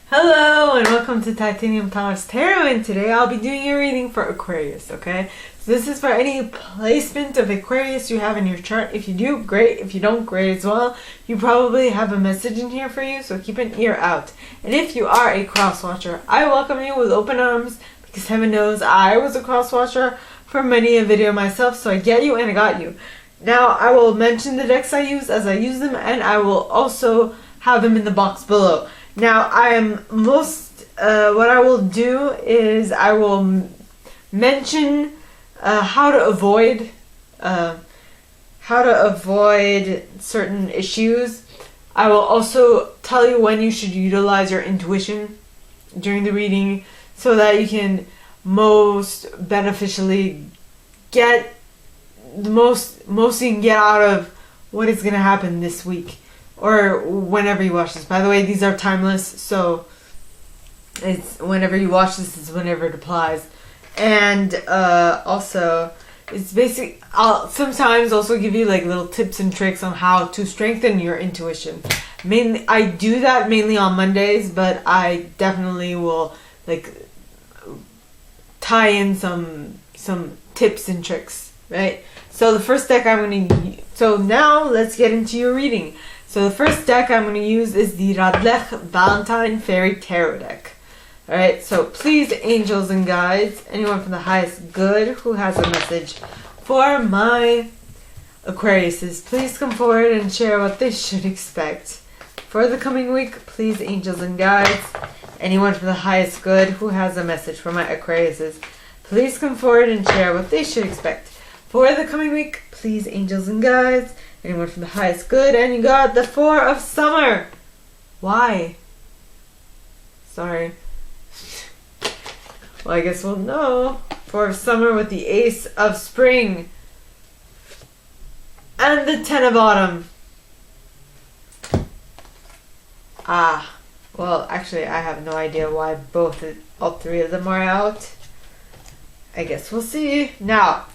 Hello and welcome to Titanium Taurus Tarot, and today I'll be doing your reading for Aquarius, okay? So this is for any placement of Aquarius you have in your chart. If you do, great. If you don't, great as well. You probably have a message in here for you, so keep an ear out. And if you are a cross watcher, I welcome you with open arms because heaven knows I was a cross watcher for many a video myself, so I get you and I got you. Now I will mention the decks I use as I use them, and I will also have them in the box below. Now, what I will do is I will mention how to avoid certain issues. I will also tell you when you should utilize your intuition during the reading so that you can most beneficially get the most you can get out of what is going to happen this week. Or whenever you watch this. By the way, these are timeless, so it's whenever you watch this is whenever it applies. And also, it's basic. I'll sometimes also give you like little tips and tricks on how to strengthen your intuition. Mainly, I do that mainly on Mondays, but I definitely will like tie in some tips and tricks, right? So the first deck so now let's get into your reading. So the first deck I'm going to use is the Radleigh Valentine Fairy Tarot deck. Alright, so please, angels and guides, anyone from the highest good who has a message for my Aquariuses, please come forward and share what they should expect for the coming week. Please, angels and guides, anyone from the highest good who has a message for my Aquariuses, please come forward and share what they should expect for the coming week. Please, angels and guides, anyone from the highest good. And you got the Four of Summer. Why? Sorry. Well, I guess we'll know. Four of Summer with the Ace of Spring. And the Ten of Autumn. Well, actually, I have no idea why all three of them are out. I guess we'll see. Now,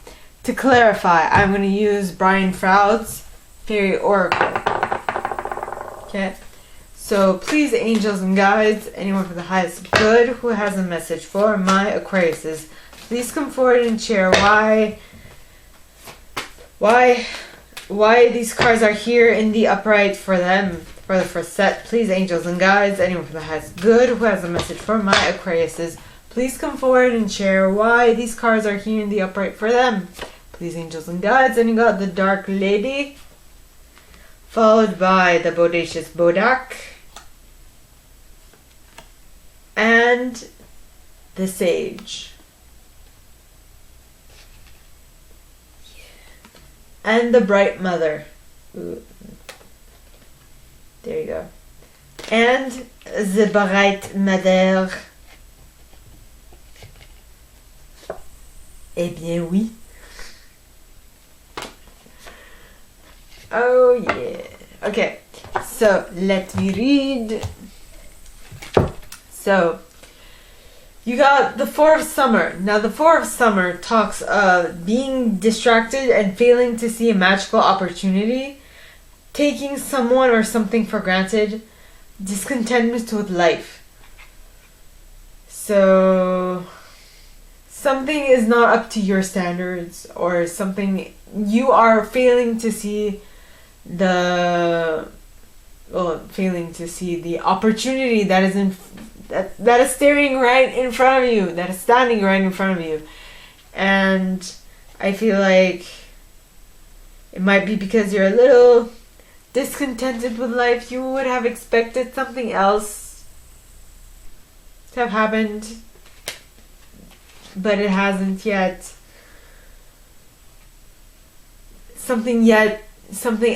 to clarify, I'm going to use Brian Froud's Fairy Oracle. Okay, so please, angels and guides, anyone for the highest good who has a message for my Aquariuses, please come forward and share why these cards are here in the upright for them for the first set. Please, angels and guides, anyone for the highest good who has a message for my Aquariuses, please come forward and share why these cards are here in the upright for them. Please, angels and guides. And you got the Dark Lady, followed by the Bodacious Bodak, and the Sage. And the Bright Mother. Ooh. There you go. And the Bright Mother. Eh bien oui. Oh yeah. Okay, so let me read. So, you got the Four of Summer. Now the Four of Summer talks of being distracted and failing to see a magical opportunity, taking someone or something for granted, discontentment with life. So, something is not up to your standards, or something you are failing to see the opportunity that is staring right in front of you, that is standing right in front of you. And I feel like it might be because you're a little discontented with life. You would have expected something else to have happened, but it hasn't yet. Something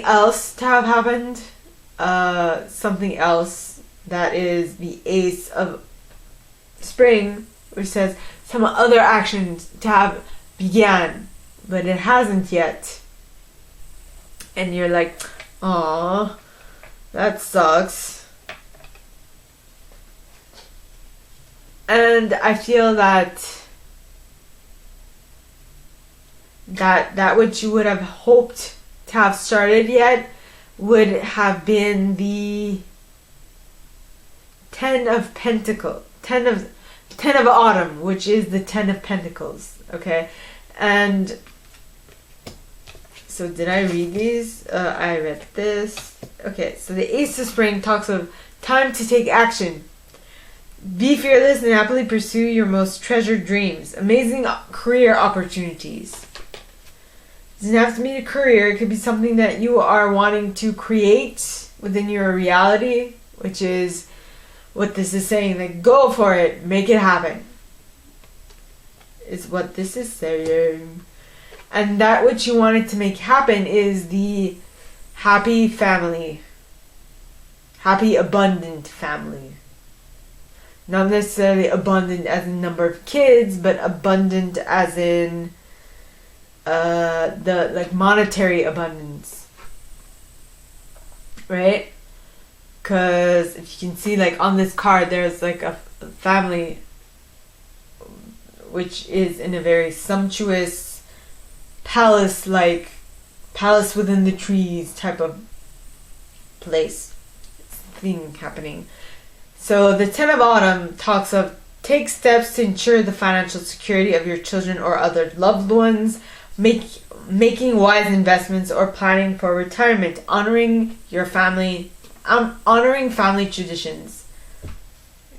else to have happened. Something else that is the Ace of Spring, which says some other actions to have began, but it hasn't yet. And you're like, aw, that sucks. And I feel that which you would have hoped to have started yet would have been the 10 of Pentacles, 10 of Autumn, which is the 10 of Pentacles, okay? And so did I read these? I read this. Okay, so the Ace of Spring talks of time to take action. Be fearless and happily pursue your most treasured dreams. Amazing career opportunities. It doesn't have to be a career. It could be something that you are wanting to create within your reality, which is what this is saying. Like, go for it. Make it happen. Is what this is saying. And that which you wanted to make happen is the happy family. Happy, abundant family. Not necessarily abundant as in number of kids, but abundant as in the like monetary abundance. Right? Because if you can see, like on this card, there's like a family which is in a very sumptuous palace within the trees type of place thing happening. So the 10 of Autumn talks of take steps to ensure the financial security of your children or other loved ones, making wise investments or planning for retirement, honoring your family, honoring family traditions.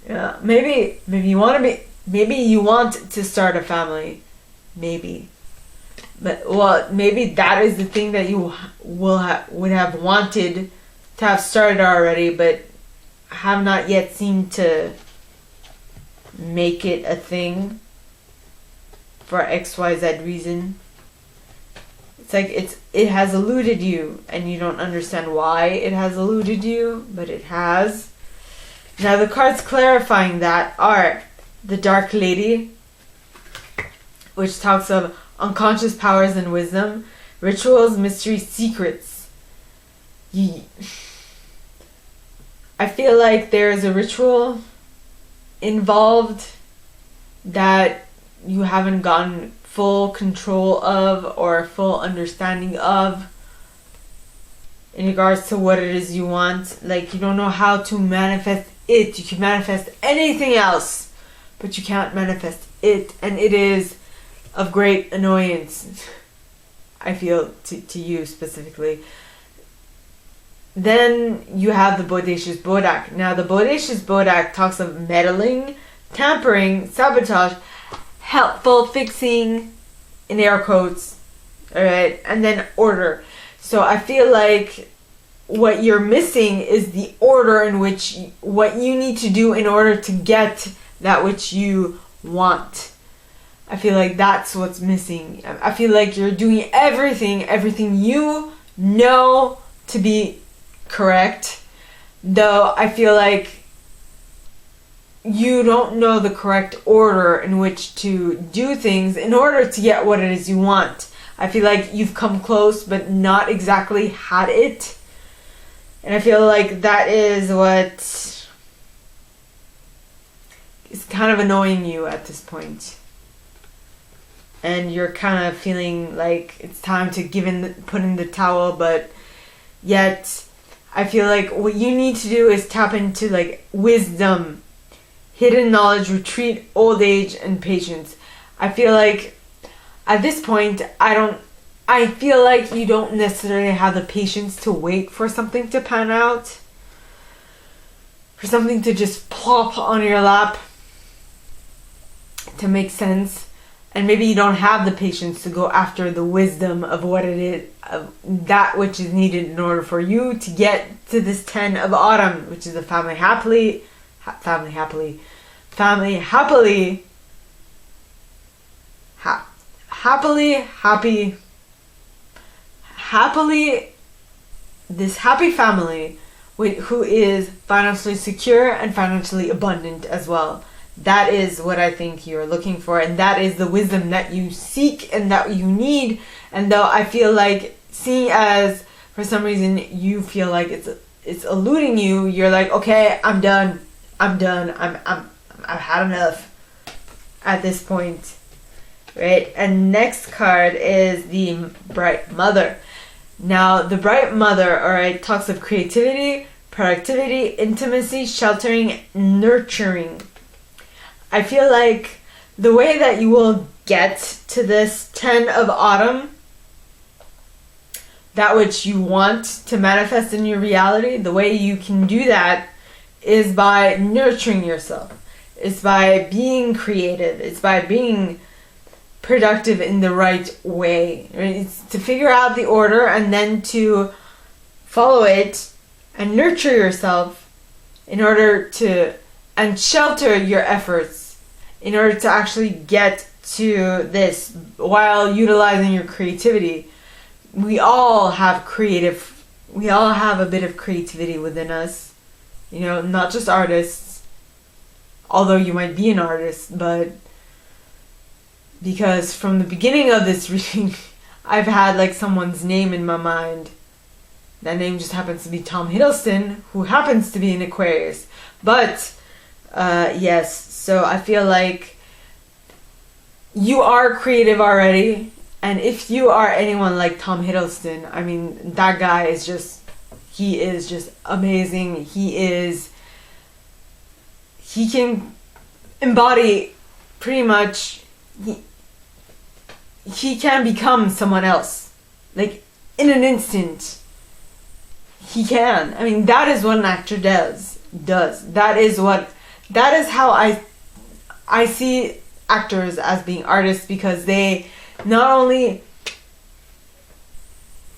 Yeah, maybe you want to start a family, maybe. But well, maybe that is the thing that you would have wanted to have started already, but have not yet seemed to make it a thing for XYZ reason. It's like it has eluded you and you don't understand why it has eluded you, but it has. Now the cards clarifying that are the Dark Lady, which talks of unconscious powers and wisdom, rituals, mysteries, secrets. I feel like there is a ritual involved that you haven't gotten full control of or full understanding of in regards to what it is you want. Like, you don't know how to manifest it. You can manifest anything else, but you can't manifest it. And it is of great annoyance, I feel, to you specifically. Then you have the Bodacious Bodak. Now the Bodacious Bodak talks of meddling, tampering, sabotage, helpful, fixing, in air quotes, alright, and then order. So I feel like what you're missing is the order in which what you need to do in order to get that which you want. I feel like that's what's missing. I feel like you're doing everything you know to be correct, though I feel like you don't know the correct order in which to do things in order to get what it is you want. I feel like you've come close but not exactly had it, and I feel like that is what is kind of annoying you at this point. And you're kind of feeling like it's time to put in the towel, but yet I feel like what you need to do is tap into like wisdom, hidden knowledge, retreat, old age, and patience. I feel like at this point, I feel like you don't necessarily have the patience to wait for something to pan out, for something to just plop on your lap to make sense. And maybe you don't have the patience to go after the wisdom of what it is, of that which is needed in order for you to get to this 10 of Autumn, which is a family happily, this happy family who is financially secure and financially abundant as well. That is what I think you're looking for, and that is the wisdom that you seek and that you need. And though I feel like, seeing as for some reason you feel like it's eluding you, you're like, okay, I'm done. I've had enough at this point, right? And next card is the Bright Mother. Now, the Bright Mother, alright, talks of creativity, productivity, intimacy, sheltering, nurturing. I feel like the way that you will get to this 10 of autumn, that which you want to manifest in your reality, the way you can do that is by nurturing yourself. It's by being creative. It's by being productive in the right way. It's to figure out the order and then to follow it and nurture yourself in order to, and shelter your efforts in order to actually get to this while utilizing your creativity. We all have a bit of creativity within us. You know, not just artists, although you might be an artist, but because from the beginning of this reading, I've had like someone's name in my mind. That name just happens to be Tom Hiddleston, who happens to be an Aquarius. But, yes, so I feel like you are creative already. And if you are anyone like Tom Hiddleston, I mean, that guy is just, he is just amazing. He can embody pretty much, he can become someone else. Like, in an instant. He can. I mean, that is what an actor does. That is how I see actors as being artists, because they not only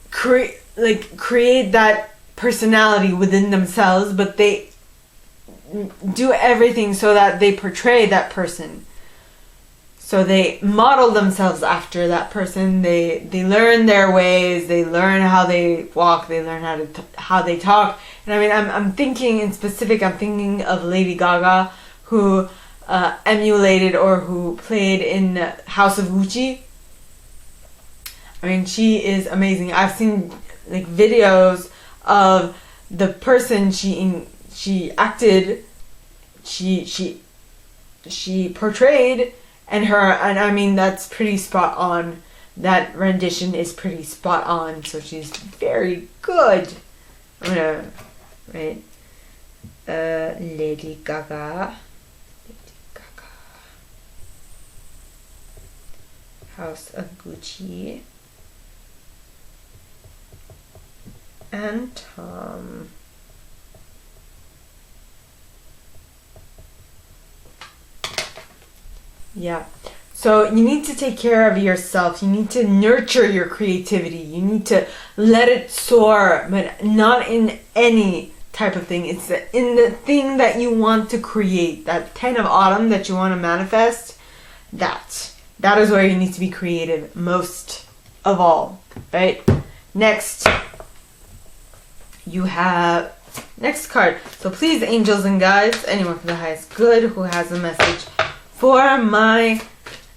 create that personality within themselves, but they do everything so that they portray that person. So they model themselves after that person. They learn their ways. They learn how they walk. They learn how they talk. And I mean, I'm thinking in specific. I'm thinking of Lady Gaga, who emulated or who played in House of Gucci. I mean, she is amazing. I've seen like videos of the person she acted, she portrayed. And I mean, that's pretty spot on. That rendition is pretty spot on. So she's very good. I'm gonna write Lady Gaga. House of Gucci. And Tom. Yeah. So you need to take care of yourself. You need to nurture your creativity. You need to let it soar, but not in any type of thing. It's in the thing that you want to create. That 10 of autumn that you want to manifest, that is where you need to be creative most of all, right? Next, you have next card. So please, angels and guides, anyone from the highest good who has a message for my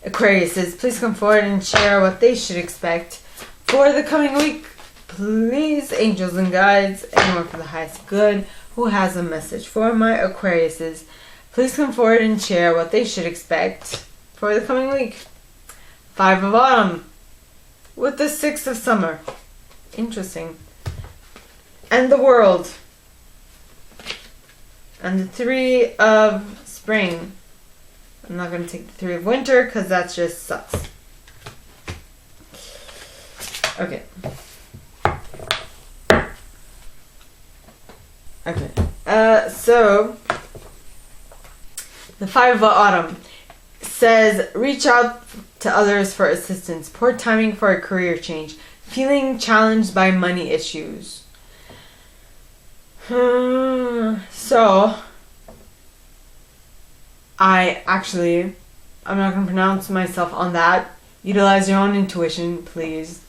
Aquariuses, please come forward and share what they should expect for the coming week. Please, angels and guides, anyone from the highest good who has a message for my Aquariuses, please come forward and share what they should expect for the coming week. 5 of autumn with the 6 of summer. Interesting. And the world. And the 3 of spring. I'm not going to take the 3 of winter because that just sucks. Okay. So the 5 of autumn says, reach out to others for assistance. Poor timing for a career change. Feeling challenged by money issues. So I'm not going to pronounce myself on that. Utilize your own intuition, please.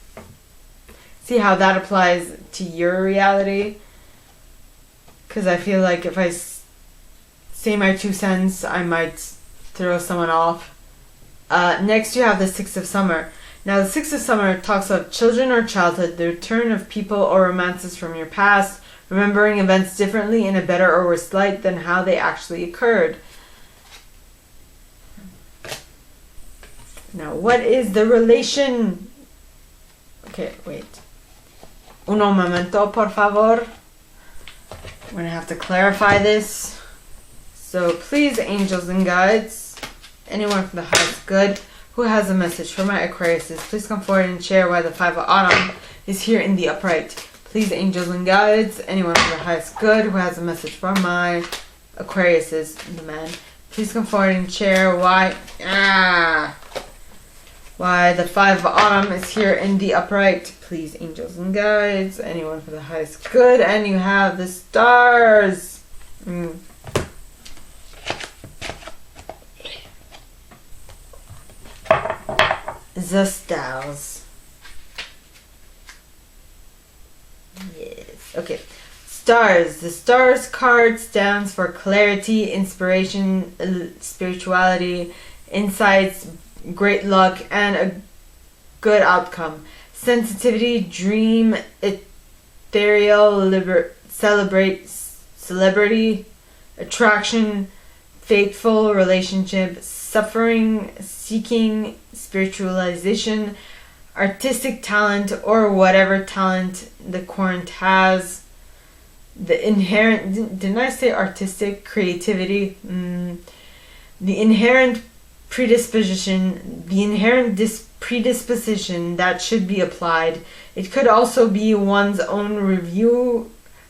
See how that applies to your reality. Because I feel like if I say my 2 cents, I might throw someone off. Next, you have the 6 of summer. Now, the 6 of summer talks of children or childhood, the return of people or romances from your past, remembering events differently in a better or worse light than how they actually occurred. Now, what is the relation? Okay, wait. Un momento, por favor. We're going to have to clarify this. So please, angels and guides, anyone from the highest good who has a message for my Aquariuses, please come forward and share why the Five of Autumn is here in the upright. Please, angels and guides, anyone from the highest good who has a message for my Aquariuses, the man, please come forward and share why the Five of Autumn is here in the upright. Please, angels and guides, anyone for the highest good, and you have the stars. The stars. Yes. Okay. Stars. The stars card stands for clarity, inspiration, spirituality, insights, great luck, and a good outcome. Sensitivity, dream, ethereal, celebrity, attraction, faithful, relationship, suffering, seeking, spiritualization, artistic talent, or whatever talent the current has. The inherent, didn't I say artistic? Creativity. The inherent predisposition, predisposition that should be applied. It could also be one's own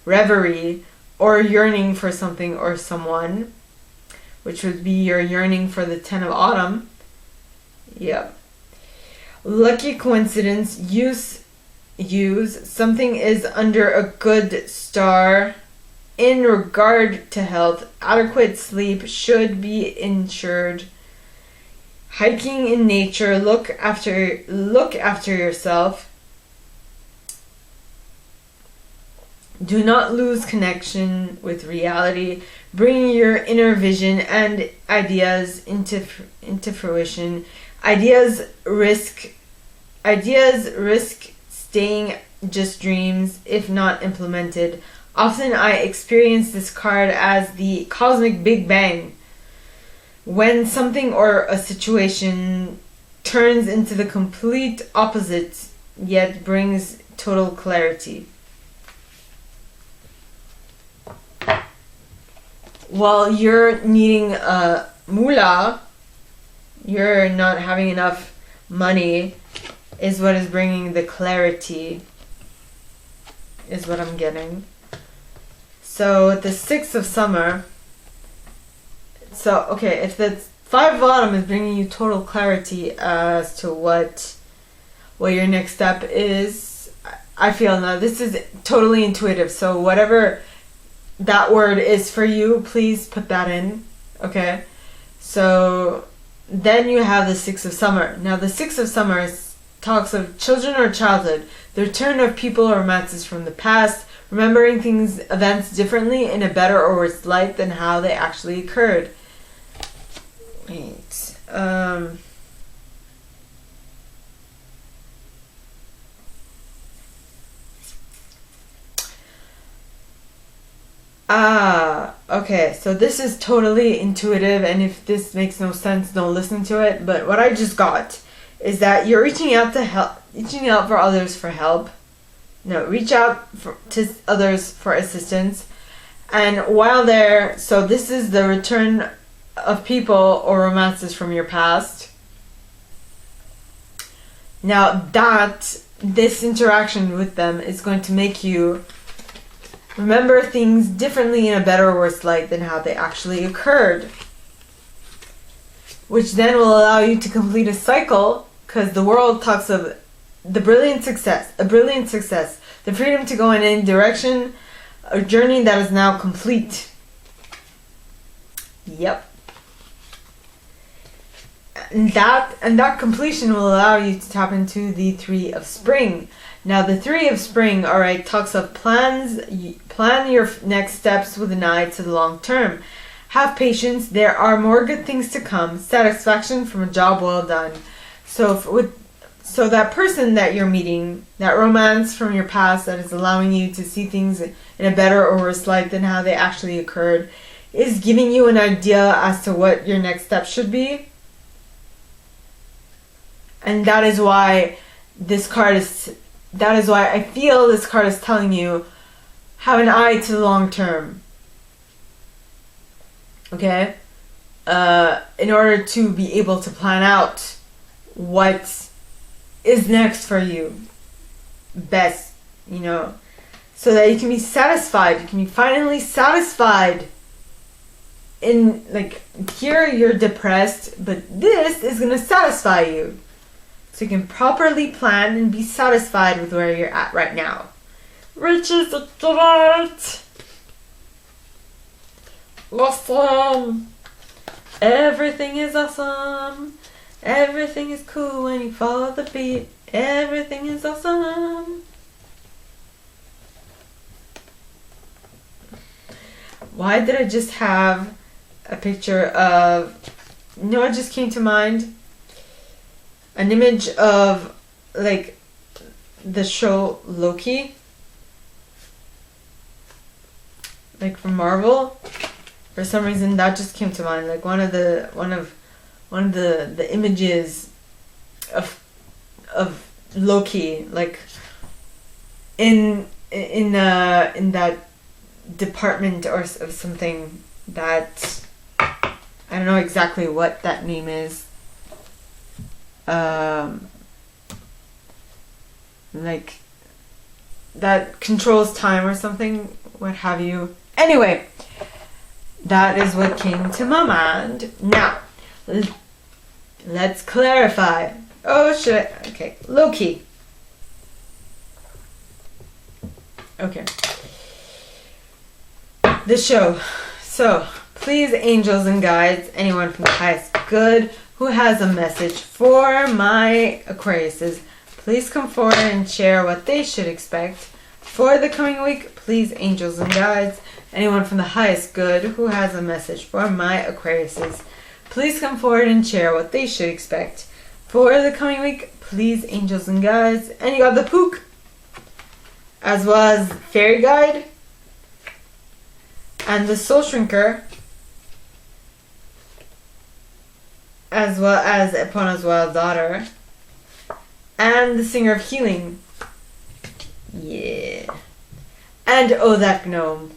reverie, or yearning for something or someone, which would be your yearning for the Ten of Autumn. Yep. Lucky coincidence, use. Something is under a good star. In regard to health, adequate sleep should be ensured. Hiking in nature, look after yourself. Do not lose connection with reality. Bring your inner vision and ideas into fruition. Ideas risk staying just dreams if not implemented. Often I experience this card as the cosmic Big Bang, when something or a situation turns into the complete opposite yet brings total clarity. While you're needing a moolah, you're not having enough money, is what is bringing the clarity, is what I'm getting. So the Six of Summer. So, okay, if the Five of Autumn is bringing you total clarity as to what your next step is, I feel now this is totally intuitive. So whatever that word is for you, please put that in. Okay? So then you have the Six of Summer. Now the Six of Summer talks of children or childhood, the return of people or romances from the past, remembering events differently in a better or worse light than how they actually occurred. Wait. Okay, so this is totally intuitive, and if this makes no sense, don't listen to it. But what I just got is that you're reaching out for others for help. No, reach out to others for assistance. And while there, so this is the return of people or romances from your past. Now this interaction with them is going to make you remember things differently in a better or worse light than how they actually occurred. Which then will allow you to complete a cycle, because the world talks of a brilliant success, the freedom to go in any direction, a journey that is now complete. Yep. And that completion will allow you to tap into the Three of Spring. Now the Three of Spring, alright, talks of plan your next steps with an eye to the long term. Have patience, there are more good things to come, satisfaction from a job well done. So that person that you're meeting, that romance from your past that is allowing you to see things in a better or worse light than how they actually occurred, is giving you an idea as to what your next step should be. And that is why I feel this card is telling you, have an eye to the long term. Okay? In order to be able to plan out what is next for you best, you know, so that you can be satisfied. You can be finally satisfied. In, like, here you're depressed, but this is going to satisfy you. So you can properly plan and be satisfied with where you're at right now. Which is a start. Awesome. Everything is awesome. Everything is cool when you follow the beat. Everything is awesome. Why did I just have a picture of... You know what just came to mind? An image of, like, the show Loki. Like, from Marvel. For some reason that just came to mind. Like, one of the images of Loki, like, in that department or of something that I don't know exactly what that name is. Like, that controls time or something, what have you. Anyway, that is what came to my mind. Now, let's clarify. Oh, shit. Okay, Loki. Okay. The show. So, please, angels and guides, anyone from the highest good who has a message for my Aquariuses, please come forward and share what they should expect for the coming week. Please, angels and guides, anyone from the highest good who has a message for my Aquariuses, please come forward and share what they should expect for the coming week. Please, angels and guides. And you got the Pook, as well as Fairy Guide, and the Soul Shrinker, as well as Epona's Wild Daughter, and the Singer of Healing. Yeah. And Oh That Gnome.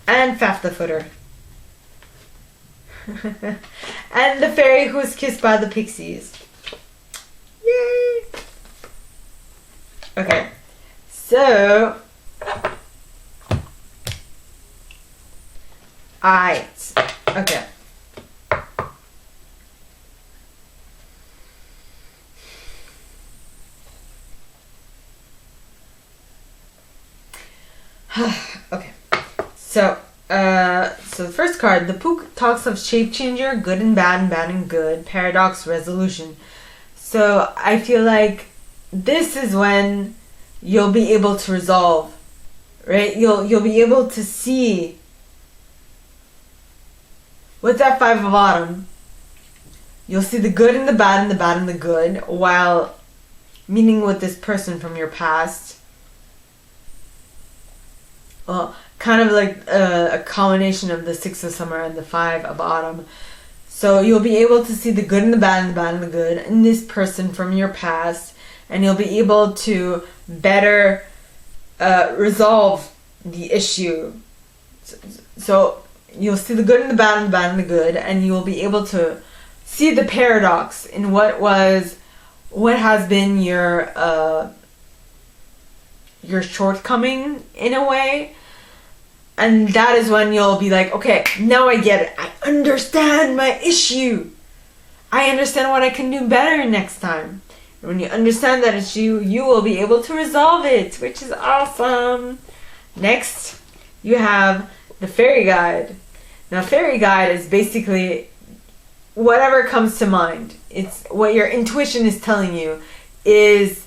And Faf the Footer. And the fairy who was kissed by the pixies. Yay! Okay. So... Alright. Okay. Okay. So the first card, the Pook, talks of shape changer, good and bad and good, paradox, resolution. So I feel like this is when you'll be able to resolve, right? You'll be able to see with that Five of Autumn. You'll see the good and the bad and the good, while meeting with this person from your past. Well, kind of like a combination of the Six of Summer and the Five of Autumn. So you'll be able to see the good and the bad and the good in this person from your past, and you'll be able to better resolve the issue. So you'll see the good and the bad and the good, and you will be able to see the paradox in what has been your shortcoming in a way. And that is when you'll be like, okay, now I get it. I understand my issue. I understand what I can do better next time. And when you understand that issue, you will be able to resolve it, which is awesome. Next, you have the Fairy Guide. Now, Fairy Guide is basically whatever comes to mind. It's what your intuition is telling you is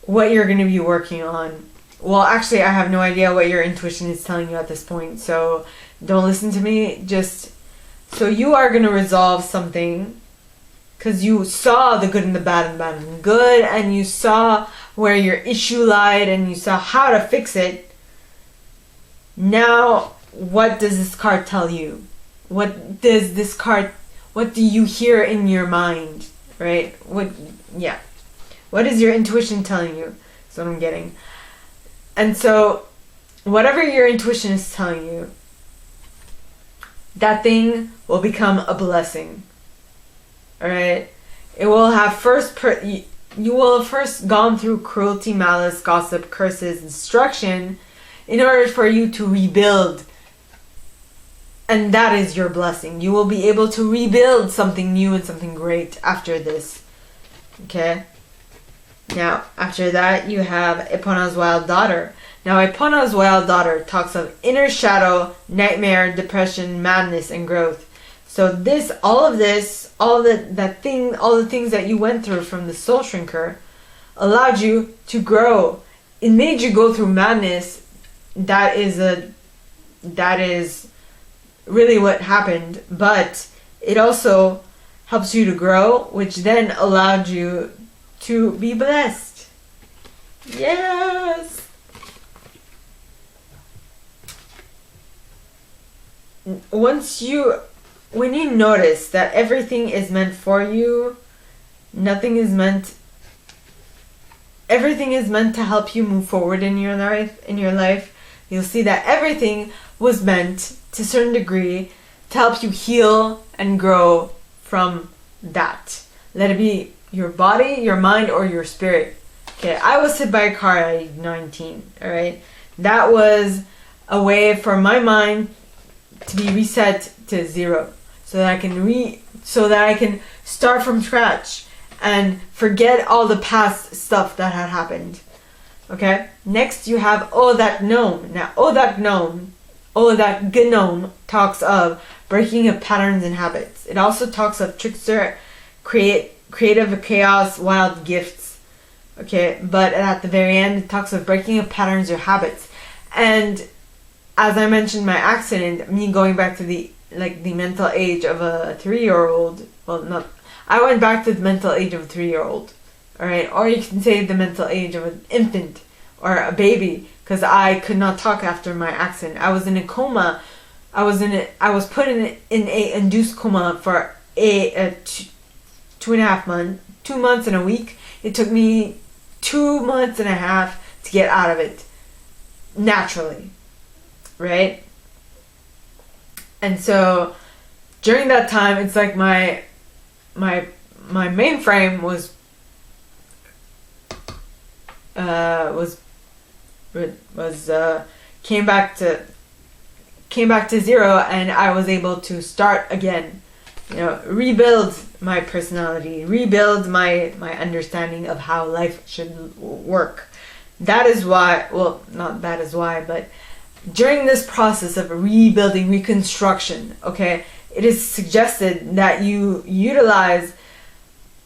what you're going to be working on. Well, actually, I have no idea what your intuition is telling you at this point, so don't listen to me. So you are going to resolve something because you saw the good and the bad and the good, and you saw where your issue lied, and you saw how to fix it. Now, what does this card tell you? What do you hear in your mind, right? What is your intuition telling you? That's what I'm getting. And so, whatever your intuition is telling you, that thing will become a blessing. Alright? It will have you will have first gone through cruelty, malice, gossip, curses, destruction in order for you to rebuild. And that is your blessing. You will be able to rebuild something new and something great after this. Okay? Now, after that, you have Epona's Wild Daughter. Now, Epona's Wild Daughter talks of inner shadow, nightmare, depression, madness, and growth. So all the things that you went through from the Soul Shrinker allowed you to grow. It made you go through madness. That is really what happened. But it also helps you to grow, which then allowed you to be blessed. Yes! When you notice that everything is meant for you, everything is meant to help you move forward in your life, you'll see that everything was meant to a certain degree to help you heal and grow from that. Let it be your body, your mind, or your spirit. Okay, I was hit by a car at age 19, alright? That was a way for my mind to be reset to 0. So that I can start from scratch and forget all the past stuff that had happened. Okay? Next you have Oh That Gnome. Now Oh That Gnome talks of breaking of patterns and habits. It also talks of trickster, creative chaos, wild gifts. Okay? But at the very end it talks of breaking of patterns or habits. And as I mentioned, my accident, me going back to the mental age of a 3-year-old. I went back to the mental age of a 3-year-old. Alright? Or you can say the mental age of an infant or a baby, because I could not talk after my accident. I was in a coma. I was put in a induced coma for 2.5 months, 2 months and a week. It took me 2 months and a half to get out of it. Naturally. Right? And so during that time, it's like my mainframe was came back to 0, and I was able to start again. Rebuild my personality, rebuild my understanding of how life should work. That is why, not that is why, but during this process of rebuilding, reconstruction, okay, it is suggested that you utilize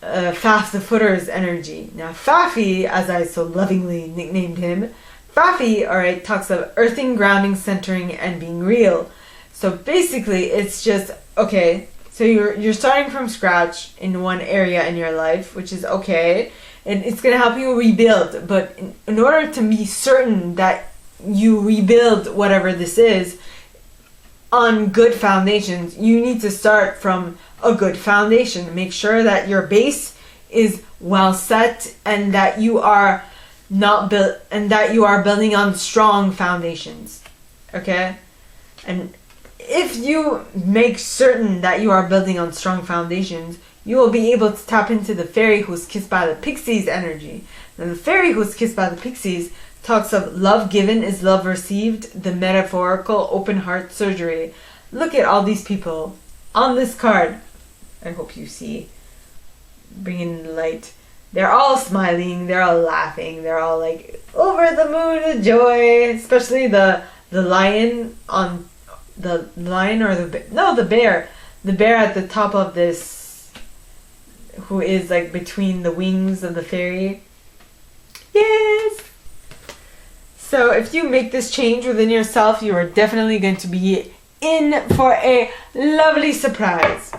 Faf the Footer's energy. Now, Fafi, as I so lovingly nicknamed him, Fafi, alright, talks of earthing, grounding, centering, and being real. So basically, it's just, okay, so you're starting from scratch in one area in your life, which is okay, and it's going to help you rebuild. But in order to be certain that you rebuild whatever this is on good foundations, you need to start from a good foundation. Make sure that your base is well set and that you are building on strong foundations. Okay? And if you make certain that you are building on strong foundations, you will be able to tap into the fairy who's kissed by the pixies energy. Now, the fairy who's kissed by the pixies talks of love given is love received, the metaphorical open heart surgery. Look at all these people on this card. I hope you see. Bringing light. They're all smiling. They're all laughing. They're all like over the moon with joy. Especially the lion on the lion or the bear. The bear at the top of this, who is like between the wings of the fairy. Yes. So if you make this change within yourself, you are definitely going to be in for a lovely surprise.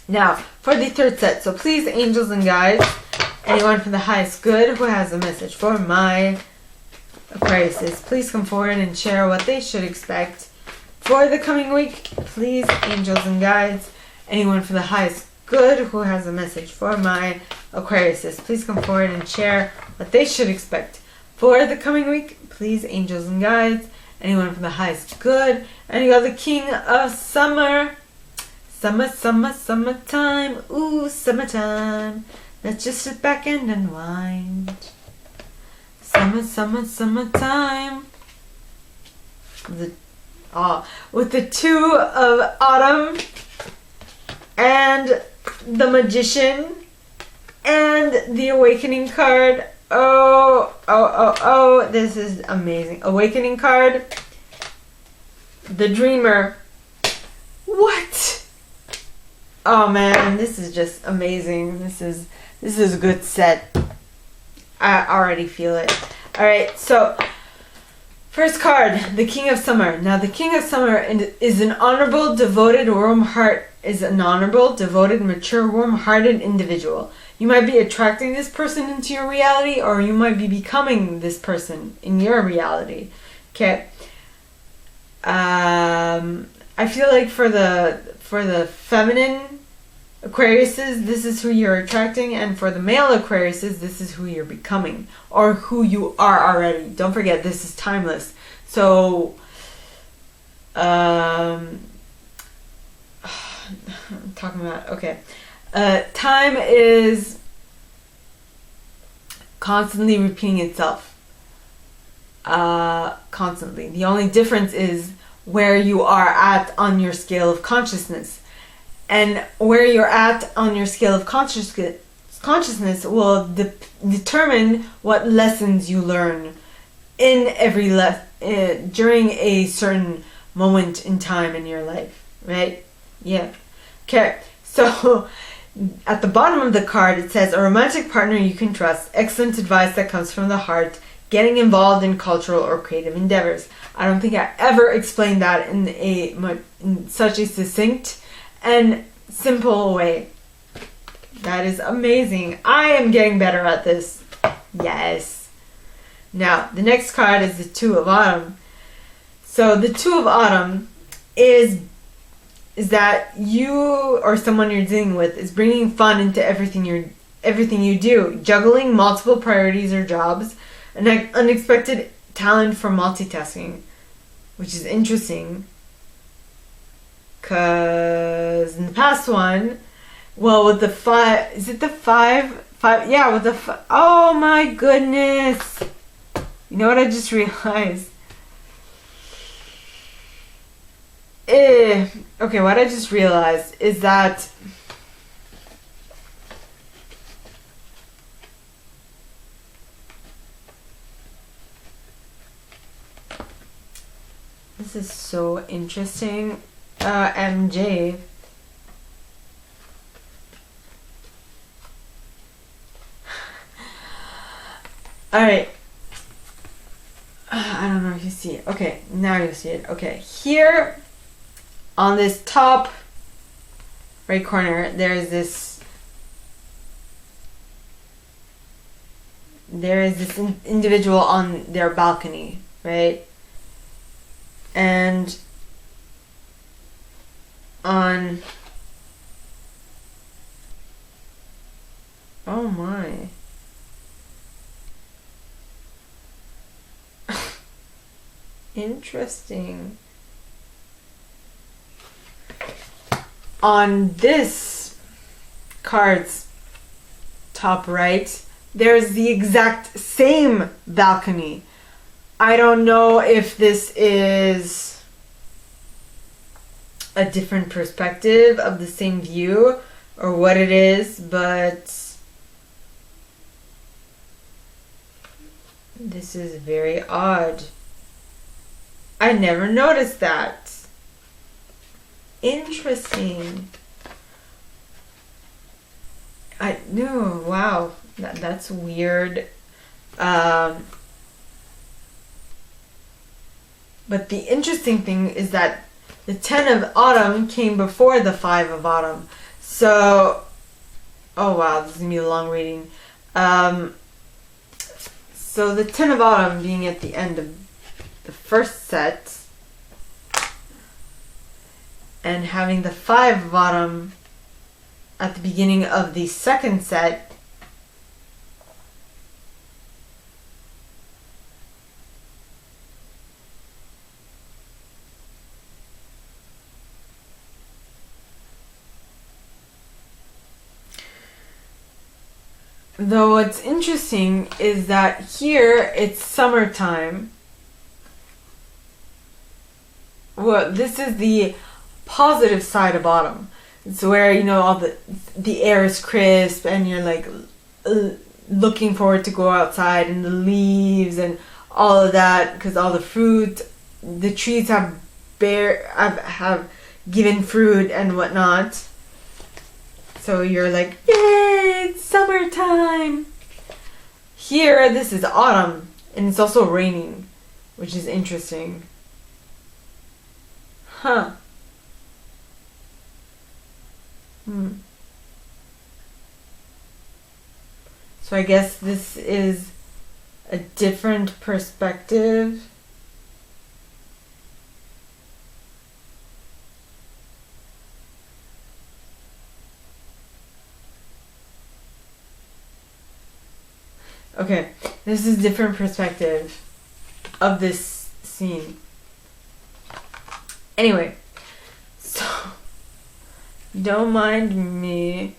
Now, for the third set, so please, angels and guides, anyone from the highest good who has a message for my Aquariuses, please come forward and share what they should expect for the coming week. Please, angels and guides, anyone from the highest good who has a message for my Aquariuses, please come forward and share what they should expect for the coming week. Please, angels and guides, anyone from the highest good. And you got the King of Summer. Summertime. Ooh, summertime. Let's just sit back and unwind. Summertime. With the Two of Autumn and the Magician and the Awakening card. Oh, this is amazing. Awakening card. The Dreamer. What? Oh man, this is just amazing. This is a good set. I already feel it. Alright, so first card, the King of Summer. Now the King of Summer is an honorable, devoted, mature, warm-hearted individual. You might be attracting this person into your reality, or you might be becoming this person in your reality. Okay. I feel like for the feminine Aquariuses, this is who you're attracting, and for the male Aquariuses, this is who you're becoming, or who you are already. Don't forget, this is timeless. So, I'm talking about, okay. Time is constantly repeating itself. Constantly. The only difference is where you are at on your scale of consciousness. And where you're at on your scale of consciousness will determine what lessons you learn in every during a certain moment in time in your life, right? Yeah. Okay. So at the bottom of the card, it says, a romantic partner you can trust, excellent advice that comes from the heart, getting involved in cultural or creative endeavors. I don't think I ever explained that in such a succinct and simple way. That is amazing. I am getting better at this. Yes. Now, the next card is the Two of Autumn. So the Two of Autumn is that you or someone you're dealing with is bringing fun into everything you do, juggling multiple priorities or jobs, an unexpected talent for multitasking, which is interesting. Because in the past one, well, with the five, is it the five? Yeah, with the oh my goodness. You know what I just realized? Okay, what I just realized is that this is so interesting. MJ. Alright. I don't know if you see it. Okay, now you see it. Okay, here on this top right corner, there is this individual on their balcony, right? And on, oh my, interesting. On this card's top right, there's the exact same balcony. I don't know if this is a different perspective of the same view or what it is, but this is very odd. I never noticed that. Interesting. I knew. Wow, that's weird. But the interesting thing is that the 10 of Autumn came before the 5 of Autumn. So, oh wow, this is going to be a long reading. So the 10 of Autumn being at the end of the first set, and having the 5 of Autumn at the beginning of the second set, Though what's interesting is that here it's summertime. Well, this is the positive side of autumn. It's where, you know, all the air is crisp and you're like looking forward to go outside, and the leaves and all of that, because all the fruit, the trees have given fruit and whatnot. So you're like, yay, it's summertime. Here, this is autumn, and it's also raining, which is interesting. Huh. So I guess this is a different perspective. Okay, this is a different perspective of this scene. Anyway, so don't mind me.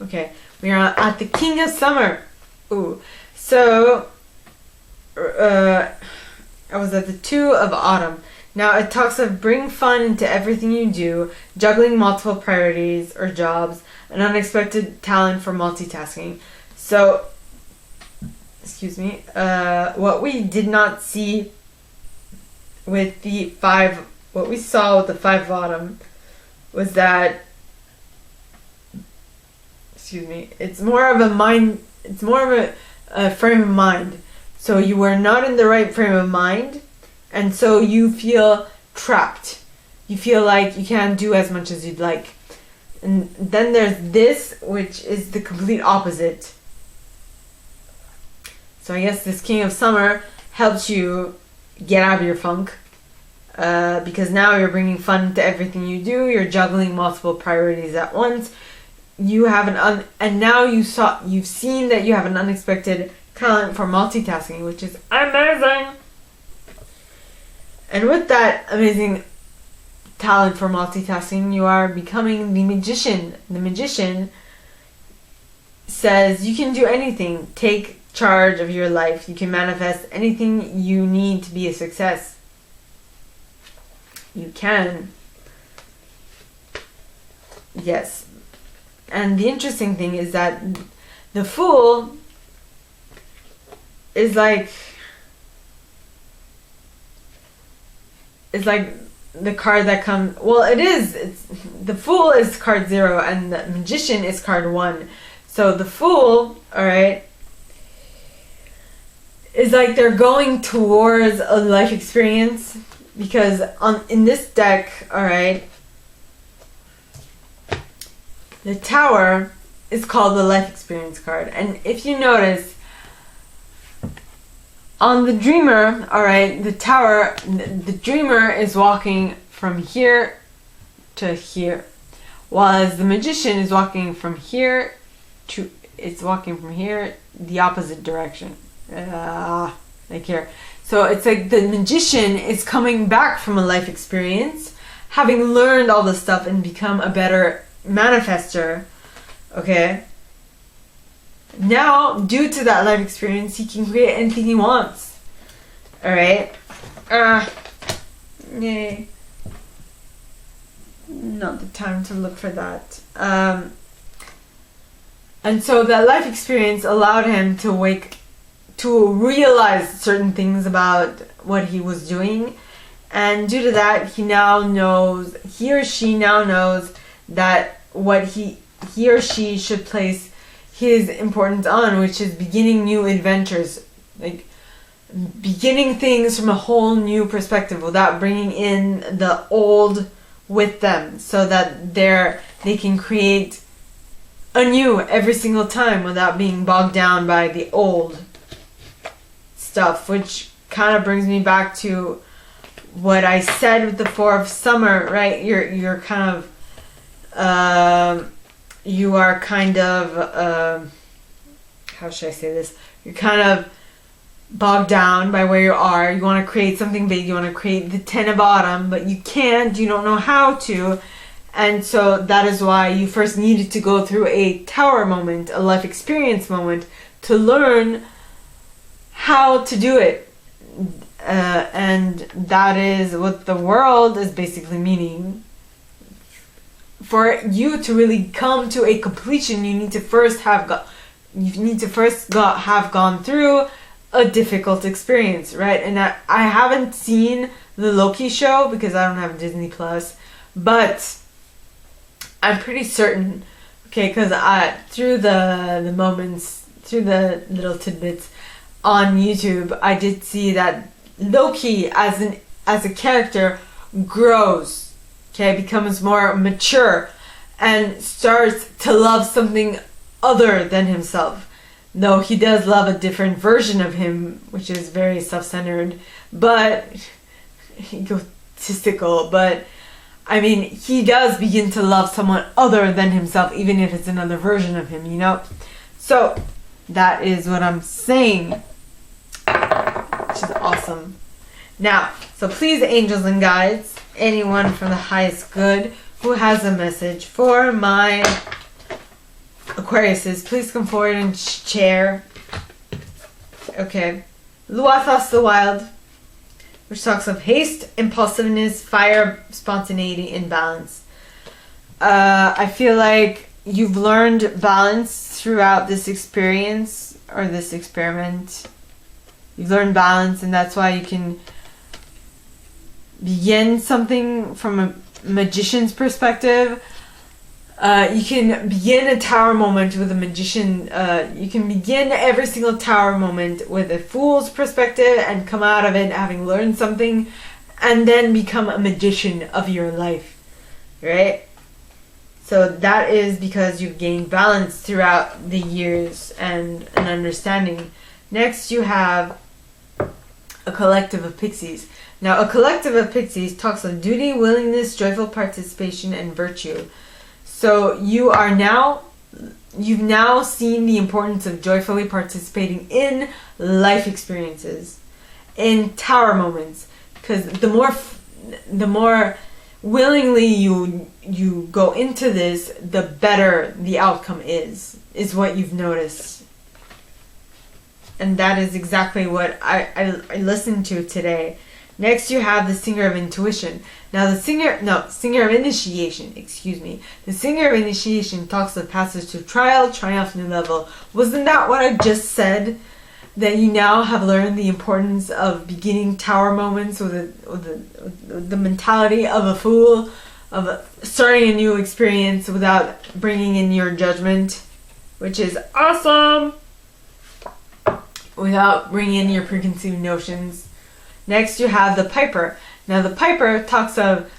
Okay, we are at the King of Summer. Ooh, so I was at the 2 of Autumn. Now it talks of bring fun into everything you do, juggling multiple priorities or jobs, an unexpected talent for multitasking. So, excuse me, what we did not see with the 5, what we saw with the 5 of Autumn was that, excuse me, it's more of a mind, it's more of a frame of mind. So you were not in the right frame of mind, and so you feel trapped. You feel like you can't do as much as you'd like. And then there's this, which is the complete opposite. So I guess this King of Summer helps you get out of your funk, because now you're bringing fun to everything you do. You're juggling multiple priorities at once. You have and now you've seen that you have an unexpected talent for multitasking, which is amazing. And with that amazing talent for multitasking, you are becoming the magician. The magician says you can do anything. Take charge of your life. You can manifest anything you need to be a success. You can. Yes. And the interesting thing is that the Fool is like the card that comes, well, it's the Fool is card 0 and the Magician is card 1. So the Fool, alright, is like they're going towards a life experience, because in this deck, alright, the Tower is called the life experience card. And if you notice, on the Dreamer, alright, the Tower, the Dreamer is walking from here to here, while the Magician is walking from here to, it's walking from here the opposite direction, like here. So it's like the Magician is coming back from a life experience, having learned all this stuff and become a better manifester, okay? Now, due to that life experience, he can create anything he wants. Alright? Yay. Not the time to look for that. And so that life experience allowed him to realize certain things about what he was doing. And due to that, he or she now knows that what he or she should place his importance on, which is beginning new adventures, like beginning things from a whole new perspective without bringing in the old with them, so that they can create anew every single time without being bogged down by the old stuff. Which kind of brings me back to what I said with the 4 of Summer, right? You're kind of you are kind of, how should I say this? You're kind of bogged down by where you are. You want to create something big. You want to create the 10 of Autumn, but you can't. You don't know how to. And so that is why you first needed to go through a tower moment, a life experience moment, to learn how to do it. And that is what the world is basically meaning. For you to really come to a completion, you need to first have gone through a difficult experience, right? And I haven't seen the Loki show because I don't have Disney Plus, but I'm pretty certain, okay, because through the moments, through the little tidbits on YouTube, I did see that Loki as a character grows, okay, becomes more mature and starts to love something other than himself. Though he does love a different version of him, which is very self-centered, but egotistical, but I mean, he does begin to love someone other than himself, even if it's another version of him, you know? So, that is what I'm saying, which is awesome. Now, so please, angels and guides, anyone from the highest good who has a message for my Aquariuses, please come forward and share. Okay. Luathos the Wild, which talks of haste, impulsiveness, fire, spontaneity, and balance. I feel like you've learned balance throughout this experience or this experiment. You've learned balance, and that's why you can begin something from a magician's perspective. You can begin a tower moment with a magician. You can begin every single tower moment with a fool's perspective and come out of it having learned something, and then become a magician of your life, right? So that is because you've gained balance throughout the years and an understanding. Next, you have a collective of pixies. Now, a collective of pixies talks of duty, willingness, joyful participation, and virtue. So you've now seen the importance of joyfully participating in life experiences, in tower moments, because the more willingly you go into this, the better the outcome is what you've noticed. And that is exactly what I listened to today. Next, you have the Singer of Intuition. Now, Singer of Initiation, excuse me. The Singer of Initiation talks of passage to trial, triumph, new level. Wasn't that what I just said? That you now have learned the importance of beginning tower moments with the mentality of a fool, of starting a new experience without bringing in your judgment, which is awesome, without bringing in your preconceived notions. Next, you have the Piper. Now, the Piper talks of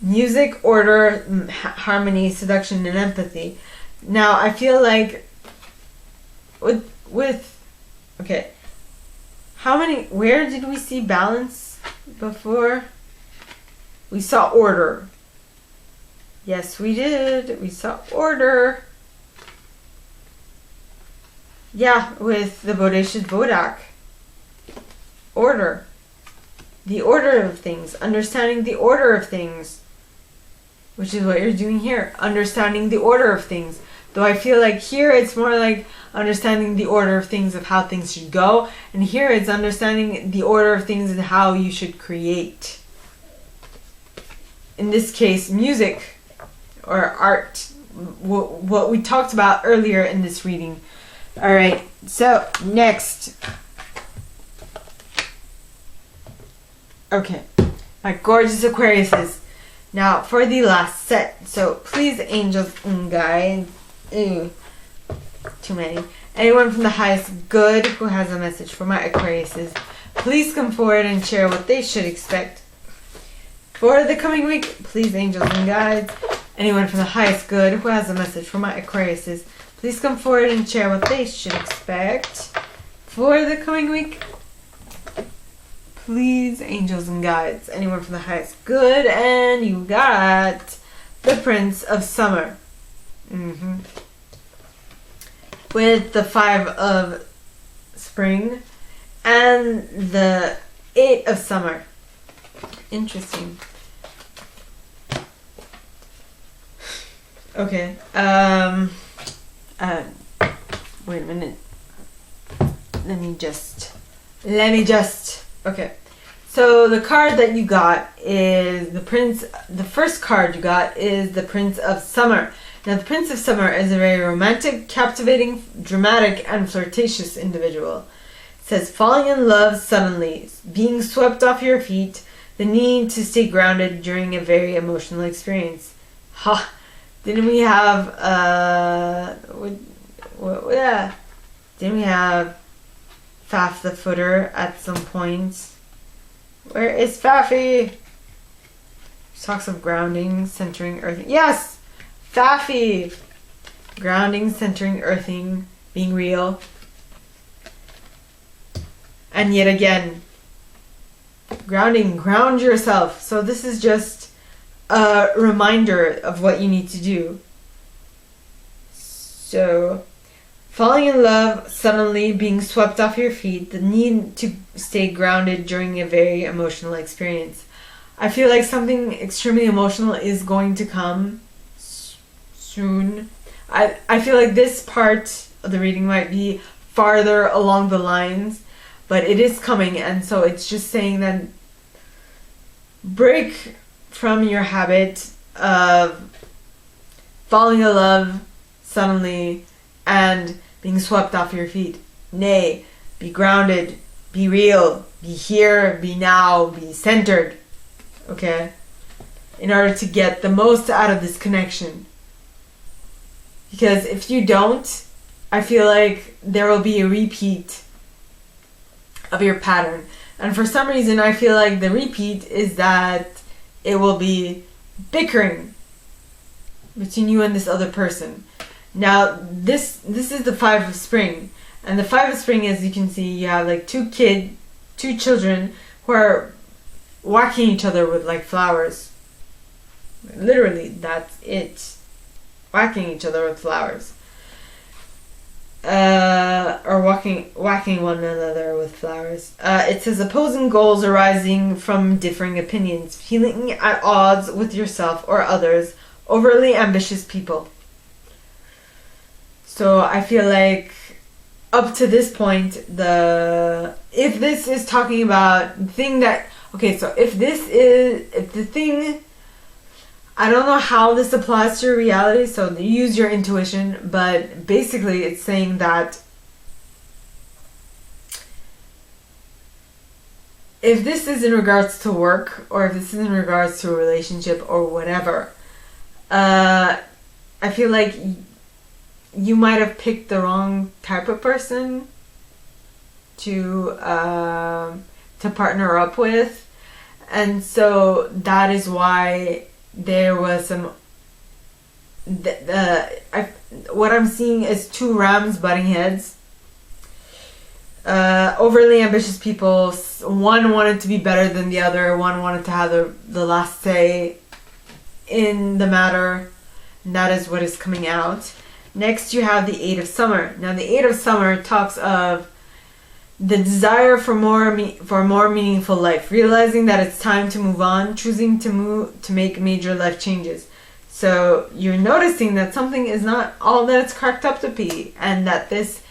music, order, harmony, seduction, and empathy. Now, I feel like okay, where did we see balance before? We saw order. Yes, we did. We saw order. Yeah, with the Bodacious Bodak. Order. The order of things. Understanding the order of things. Which is what you're doing here. Understanding the order of things. Though I feel like here it's more like understanding the order of things of how things should go. And here it's understanding the order of things and how you should create. In this case, music or art. What we talked about earlier in this reading. Alright, so next. Okay, my gorgeous Aquariuses. Now, for the last set. So, please, angels and guides. Ooh, too many. Anyone from the highest good who has a message for my Aquariuses, please come forward and share what they should expect for the coming week. Please, angels and guides. Anyone from the highest good who has a message for my Aquariuses, please come forward and share what they should expect for the coming week. Please, angels and guides. Anyone from the highest good. And you got the Prince of Summer. With the 5 of Spring and the 8 of Summer. Interesting. Okay. Wait a minute. Let me just. Okay. So the card that you got is the Prince. The first card you got is the Prince of Summer. Now, the Prince of Summer is a very romantic, captivating, dramatic, and flirtatious individual. It says falling in love suddenly, being swept off your feet, the need to stay grounded during a very emotional experience. Ha! Didn't we have Didn't we have Faf the Footer at some point? Where is Faffy? Talks of grounding, centering, earthing. Yes! Faffy! Grounding, centering, earthing, being real. And yet again, grounding, ground yourself. So this is just a reminder of what you need to do. So, falling in love, suddenly being swept off your feet, the need to stay grounded during a very emotional experience. I feel like something extremely emotional is going to come soon. I feel like this part of the reading might be farther along the lines, but it is coming, and so it's just saying that break from your habit of falling in love suddenly and being swept off your feet. Nay, be grounded, be real, be here, be now, be centered. Okay? In order to get the most out of this connection. Because if you don't, I feel like there will be a repeat of your pattern. And for some reason, I feel like the repeat is that it will be bickering between you and this other person. Now, this is the Five of Spring. And the Five of Spring, as you can see, you have like two children who are whacking each other with like flowers. Literally, that's it. Whacking each other with flowers. Or whacking one another with flowers. It says opposing goals arising from differing opinions, feeling at odds with yourself or others, overly ambitious people. So I feel like up to this point, if this is talking about the thing that, okay, so if the thing, I don't know how this applies to your reality, so use your intuition, but basically it's saying that if this is in regards to work, or if this is in regards to a relationship or whatever, I feel like you might have picked the wrong type of person to partner up with, and so that is why there was some. What I'm seeing is two rams butting heads. Overly ambitious people. One wanted to be better than the other. One wanted to have the last say in the matter. And that is what is coming out. Next, you have the Eight of Summer. Now, the Eight of Summer talks of the desire for a more meaningful life, realizing that it's time to move on, choosing to make major life changes. So you're noticing that something is not all that it's cracked up to be, and that this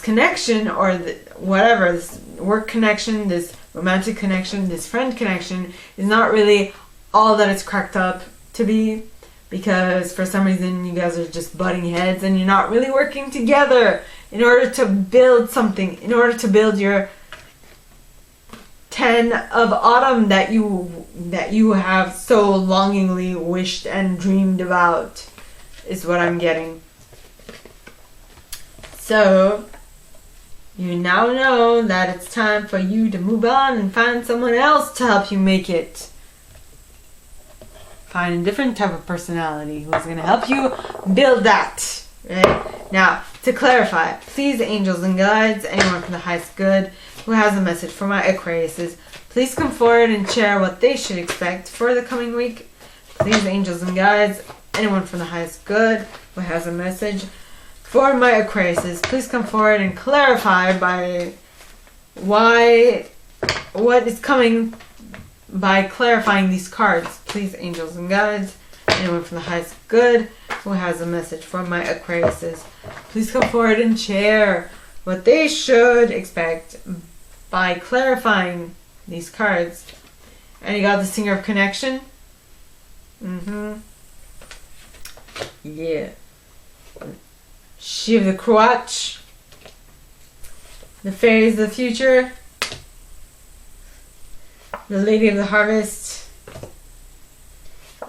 connection, or whatever, this work connection, this romantic connection, this friend connection, is not really all that it's cracked up to be. Because for some reason you guys are just butting heads and you're not really working together in order to build something, in order to build your 10 of autumn that you have so longingly wished and dreamed about, is what I'm getting. So you now know that it's time for you to move on and find someone else to help you make it. Find a different type of personality who's going to help you build that. Right? Now, to clarify, please, angels and guides, anyone from the highest good who has a message for my Aquariuses, please come forward and share what they should expect for the coming week. Please, angels and guides, anyone from the highest good who has a message for my Aquariuses, please come forward and clarify what is coming by clarifying these cards. Please, angels and guides, Anyone from the highest good who has a message for my Aquariuses, please come forward and share what they should expect by clarifying these cards. And you got the Singer of Connection. Yeah. She of the Crotch. The Fairies of the Future. The Lady of the Harvest.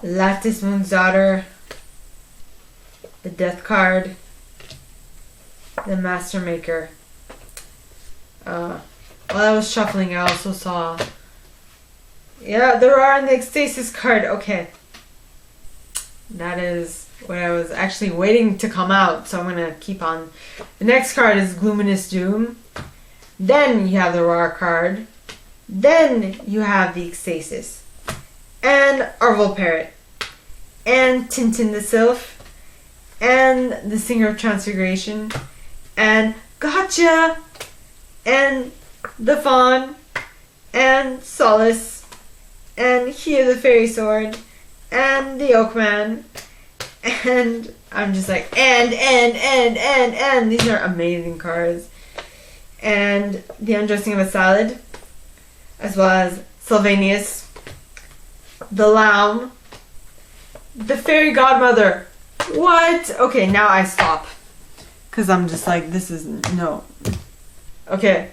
Lattice Moon's Daughter. The Death card. The Master Maker. While I was shuffling, I also saw... Yeah, there are in the Ecstasis card. Okay. That is what I was actually waiting to come out, so I'm going to keep on. The next card is Luminous Doom. Then you have the Raw card. Then you have the Ecstasis. And Arvel Parrot. And Tintin the Sylph. And the Singer of Transfiguration. And Gotcha. And the Fawn. And Solace. And Here the Fairy Sword. And the Oakman. And I'm just like, and. These are amazing cards. And the Undressing of a Salad. As well as Sylvanius. The Loum. The Fairy Godmother. What? Okay, now I stop. Because I'm just like, this is, no. Okay.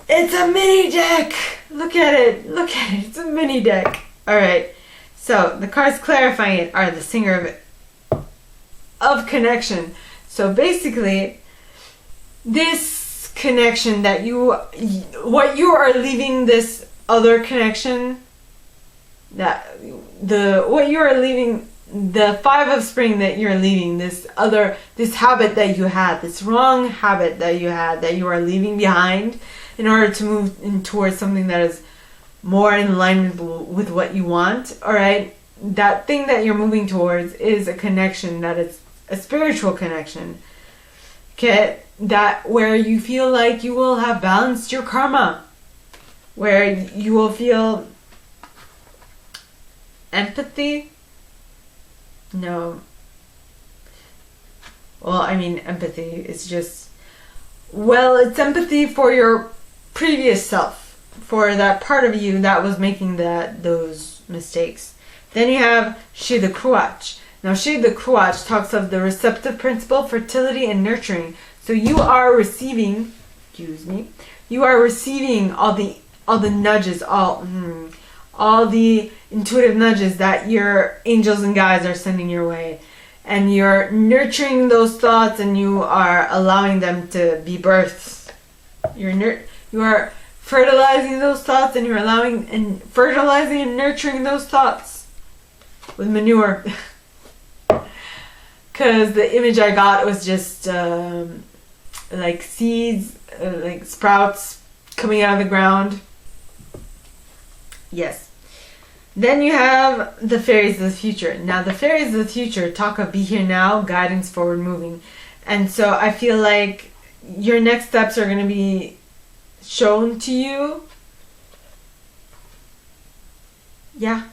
It's a mini deck! Look at it. Look at it. It's a mini deck. Alright. So, the cards clarifying it are the Singer of Connection. So, basically, this connection that what you are leaving this other connection, what you are leaving, the Five of Spring that you're leaving, this habit that you had, this wrong habit that you had, that you are leaving behind in order to move in towards something that is more in line with what you want. Alright, that thing that you're moving towards is a connection that is a spiritual connection. Okay, that where you feel like you will have balanced your karma, where you will feel empathy. No. Well, I mean, empathy is just, well, it's empathy for your previous self, for that part of you that was making those mistakes. Then you have She the Cruach. Now, She the Cruach talks of the receptive principle, fertility, and nurturing. So you are receiving, you are receiving all the nudges, all the intuitive nudges that your angels and guides are sending your way. And you're nurturing those thoughts, and you are allowing them to be birthed. You are fertilizing those thoughts, and you're allowing and fertilizing and nurturing those thoughts with manure. Because the image I got was just like seeds, like sprouts coming out of the ground. Yes. Then you have the Fairies of the Future. Now, the Fairies of the Future talk of be here now, guidance, forward moving. And so I feel like your next steps are going to be shown to you. Yeah.